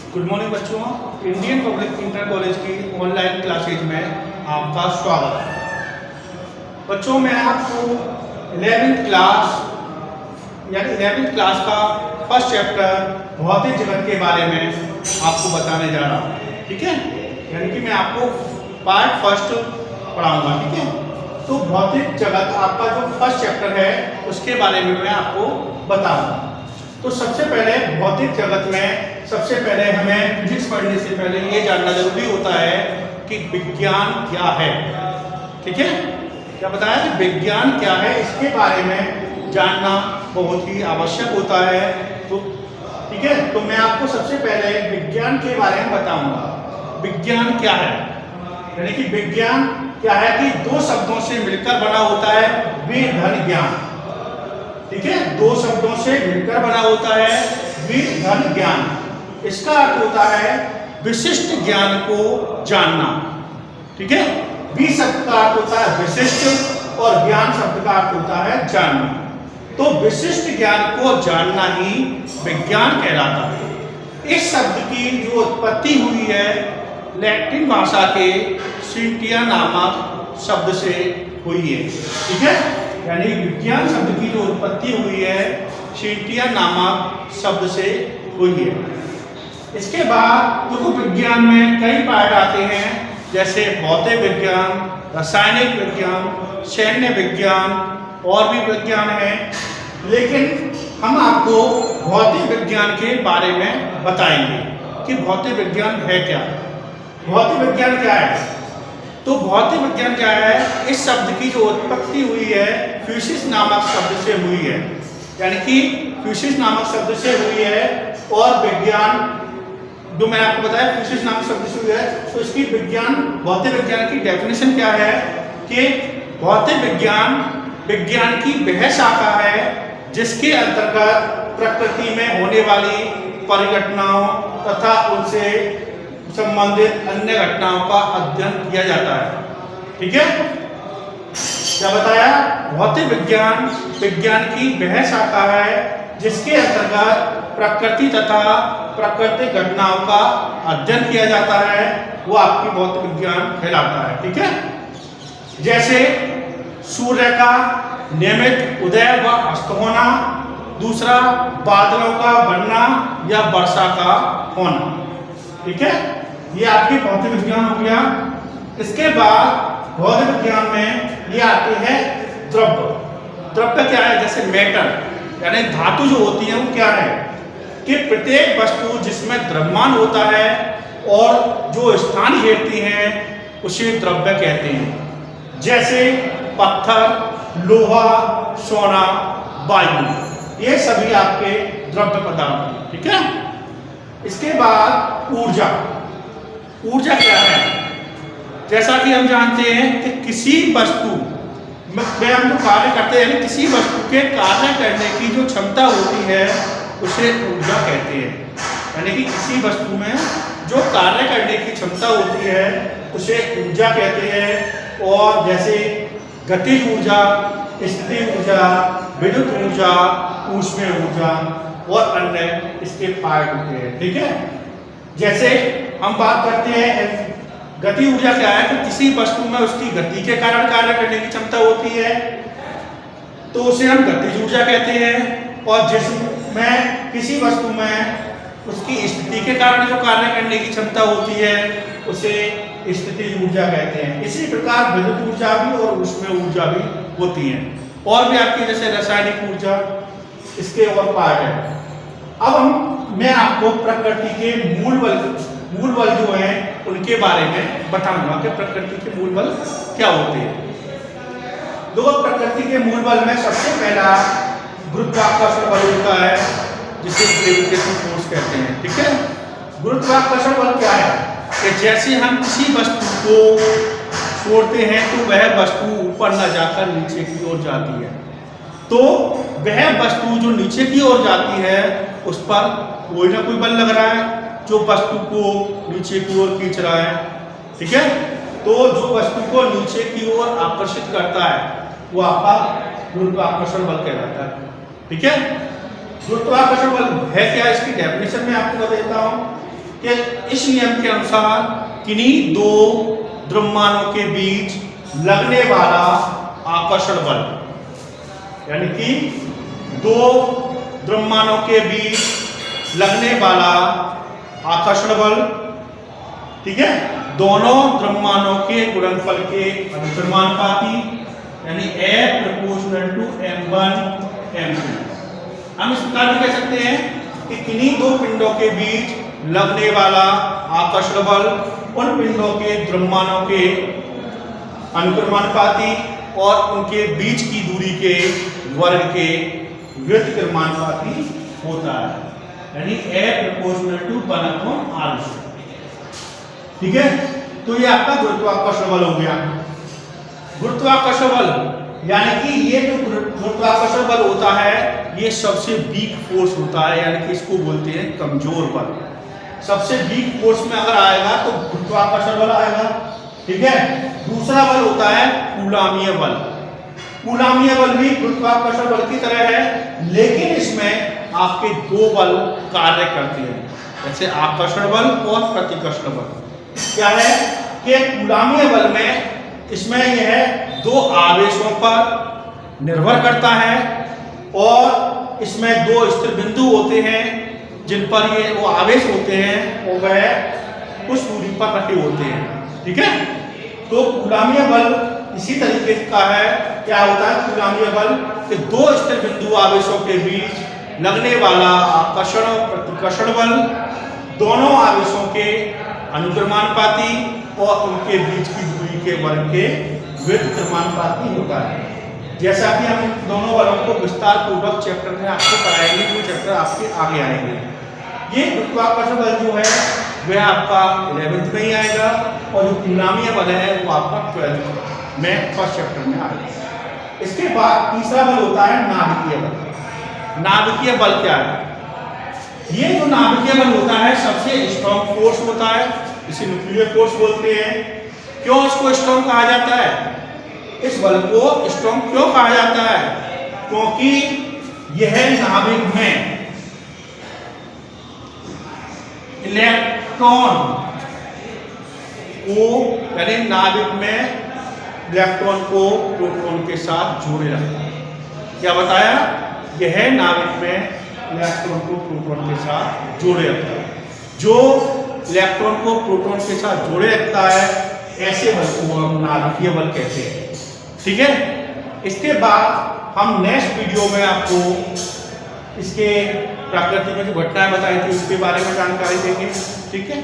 Good morning बच्चों, Indian public inter college की online classes में आपका स्वागत है। बच्चों मैं आपको 11th क्लास यानी 11th क्लास का फर्स्ट चैप्टर भौतिक जगत के बारे में आपको बताने जा रहा हूँ। ठीक है, यानी कि मैं आपको पार्ट फर्स्ट पढ़ाऊंगा। ठीक है, तो भौतिक जगत आपका जो फर्स्ट चैप्टर है उसके बारे में मैं आपको बताऊंगा। तो सबसे पहले भौतिक जगत में सबसे पहले हमें फिजिक्स पढ़ने से पहले ये जानना जरूरी होता है कि विज्ञान क्या है। ठीक है, क्या बताया कि विज्ञान क्या है, इसके बारे में जानना बहुत ही आवश्यक होता है। तो ठीक है, तो मैं आपको सबसे पहले विज्ञान के बारे में बताऊंगा। विज्ञान क्या है, यानी कि विज्ञान क्या है कि दो शब्दों से मिलकर बना होता है विधन ज्ञान। ठीक है, दो शब्दों से मिलकर बना होता है विधन ज्ञान। इसका अर्थ होता है विशिष्ट ज्ञान को जानना। ठीक है, वि शब्द का अर्थ होता है विशिष्ट और ज्ञान शब्द का अर्थ होता है जानना। तो विशिष्ट ज्ञान को जानना ही विज्ञान कहलाता है। इस शब्द की जो उत्पत्ति हुई है लैटिन भाषा के सिंटिया नामक शब्द से हुई है। ठीक है, यानी विज्ञान शब्द की जो उत्पत्ति हुई है सिंटिया नामक शब्द से हुई है। इसके बाद देखो विज्ञान में कई पार्ट आते हैं, जैसे भौतिक विज्ञान, रासायनिक विज्ञान, सैन्य विज्ञान और भी विज्ञान है। लेकिन हम आपको भौतिक विज्ञान के बारे में बताएंगे कि भौतिक विज्ञान है क्या। भौतिक विज्ञान क्या है, तो भौतिक विज्ञान क्या है, इस शब्द की जो उत्पत्ति हुई है फिजिक्स नामक शब्द से हुई है, यानी कि फिजिक्स नामक शब्द से हुई है। और विज्ञान जो मैंने आपको बताया फिजिक्स नामक शब्द से हुई है, तो इसकी विज्ञान भौतिक विज्ञान की डेफिनेशन क्या है कि भौतिक विज्ञान विज्ञान की वह शाखा है जिसके अंतर्गत प्रकृति में होने वाली परिघटनाओं तथा उनसे संबंधित अन्य घटनाओं का अध्ययन किया जाता है। ठीक है, क्या बताया, भौतिक विज्ञान विज्ञान की वह शाखा है जिसके अंतर्गत प्रकृति तथा प्राकृतिक घटनाओं का अध्ययन किया जाता है, वो आपकी भौतिक विज्ञान कहलाता है। ठीक है, जैसे सूर्य का नियमित उदय व अस्त होना, दूसरा बादलों का बनना या वर्षा का होना। ठीक है, ये आपकी भौतिक विज्ञान हो गया। इसके बाद भौतिक विज्ञान में ये आते हैं द्रव्य। द्रव्य क्या है, जैसे मेटल यानी धातु जो होती है वो क्या है कि प्रत्येक वस्तु जिसमें द्रव्यमान होता है और जो स्थान घेरती हैं उसे द्रव्य कहते हैं। जैसे पत्थर, लोहा, सोना, वायु, ये सभी आपके द्रव्य पदार्थ हैं। ठीक है, इसके बाद ऊर्जा। ऊर्जा क्या है, जैसा कि हम जानते हैं कि किसी वस्तु में हम जो कार्य करते हैं, किसी वस्तु के कार्य करने की जो क्षमता होती है उसे ऊर्जा कहते हैं। यानी कि किसी वस्तु में जो कार्य करने की क्षमता होती है उसे ऊर्जा कहते हैं। और जैसे गतिज ऊर्जा, स्थिति ऊर्जा, विद्युत ऊर्जा, ऊष्मीय ऊर्जा और अन्य इसके पार्ट होते हैं। ठीक है, जैसे हम बात करते हैं गति ऊर्जा क्या है कि किसी वस्तु में उसकी गति के कारण कार्य करने की क्षमता होती है तो उसे हम गतिज ऊर्जा कहते हैं। और जिसमें किसी वस्तु में उसकी स्थिति के कारण जो कार्य करने की क्षमता होती है उसे स्थितिज ऊर्जा कहते हैं। इसी प्रकार विद्युत ऊर्जा भी और ऊष्मीय ऊर्जा भी होती है। और भी आपकी जैसे रासायनिक ऊर्जा, इसके और पार्ट है। अब मैं आपको प्रकृति के मूल बल जो है उनके बारे में बताऊंगा कि प्रकृति के मूल बल क्या होते हैं। दो प्रकृति के मूल बल में सबसे पहला गुरुत्वाकर्षण बल होता है जिसे ग्रेविटेशनल फोर्स कहते हैं। ठीक है, गुरुत्वाकर्षण बल क्या है कि जैसे हम किसी वस्तु को छोड़ते हैं तो वह वस्तु ऊपर न जाकर नीचे की ओर जाती है, तो वह वस्तु जो नीचे की ओर जाती है उस पर कोई ना कोई बल लग रहा है जो वस्तु को नीचे की ओर खींच रहा है। ठीक है, तो जो वस्तु को नीचे की ओर आकर्षित करता है वो आपका गुरुत्वाकर्षण बल कहलाता है। ठीक है, गुरुत्वाकर्षण बल है क्या, इसकी डेफिनेशन मैं आपको बता देता हूँ कि इस नियम के अनुसार किन्हीं दो द्रव्यमानों के बीच लगने वाला आकर्षण बल, यानी कि दो द्रव्यमानों के बीच लगने वाला आकर्षण बल, ठीक है, दोनों द्रव्यमानों के गुणनफल के अनुक्रमानुपाती, यानी F proportional to M1 M2। हम इस प्रकार कह सकते हैं कि किन्हीं दो पिंडों के बीच लगने वाला आकर्षण बल उन पिंडों के द्रव्यमानों के अनुक्रमानुपाती और उनके बीच की दूरी के वर्ग के व्युत्क्रमानुपाती होता है, यानी F प्रोपोर्शनल टू 1/r²। ठीक है, तो ये आपका गुरुत्वाकर्षण बल हो गया। गुरुत्वाकर्षण बल यानी कि ये जो गुरुत्वाकर्षण बल होता है ये सबसे वीक फोर्स होता है, यानी कि इसको बोलते हैं कमजोर बल। सबसे वीक फोर्स में अगर आएगा तो गुरुत्वाकर्षण बल आएगा। ठीक है, दूसरा बल होता है कूलामीय बल। कूलामीय बल भी गुरुत्वाकर्षण बल की तरह है, लेकिन इसमें आपके दो बल कार्य करते हैं, जैसे आकर्षण बल और प्रतिकर्षण बल। क्या है कि कूलामीय बल में इसमें यह दो आवेशों पर निर्भर करता है और इसमें दो स्थिर बिंदु होते हैं जिन पर ये वो आवेश होते हैं और वह कुछ दूरी पर रखे होते हैं। ठीक है, तो कूलामीय बल इसी तरीके का है। क्या होता है कूलामीय बल कि दो स्थिर बिंदु आवेशों के बीच लगने वाला आकर्षण और प्रतिकर्षण बल दोनों आवेशों के अनुक्रमानुपाती और उनके बीच की दूरी के वर्ग के व्युत्क्रमानुपाती होता है। जैसा कि हम दोनों बलों को विस्तार पूर्वक चैप्टर में आपको कराएंगे, जो चैप्टर आपके आगे आएंगे। ये गुरुत्वाकर्षण बल जो है वह आपका 11th में ही आएगा और जो कूलामीय बल है वो आपका 12th में फर्स्ट चैप्टर में आएगा। इसके बाद तीसरा बल होता है नाभिकीय बल। नाभिकीय बल क्या है? ये जो नाभिकीय बल होता है सबसे स्ट्रॉन्ग फोर्स होता है, इसे न्यूक्लियर फोर्स बोलते हैं। क्यों इसको स्ट्रॉन्ग कहा जाता है? इस बल को स्ट्रॉन्ग क्यों कहा जाता है? क्योंकि यह नाभिक में इलेक्ट्रॉन को, यानी नाभिक में इलेक्ट्रॉन को प्रोटॉन के साथ जोड़े रखता है। क्या बताया? यह नाभिक में इलेक्ट्रॉन को प्रोटॉन के साथ जोड़े रखता है। जो इलेक्ट्रॉन को प्रोटॉन के साथ जोड़े रखता है ऐसे बल को हम नाभिकीय बल कहते हैं। ठीक है, इसके बाद हम नेक्स्ट वीडियो में आपको इसके प्रकृति में जो घटनाएं बताई थी उसके बारे में जानकारी देंगे। ठीक है।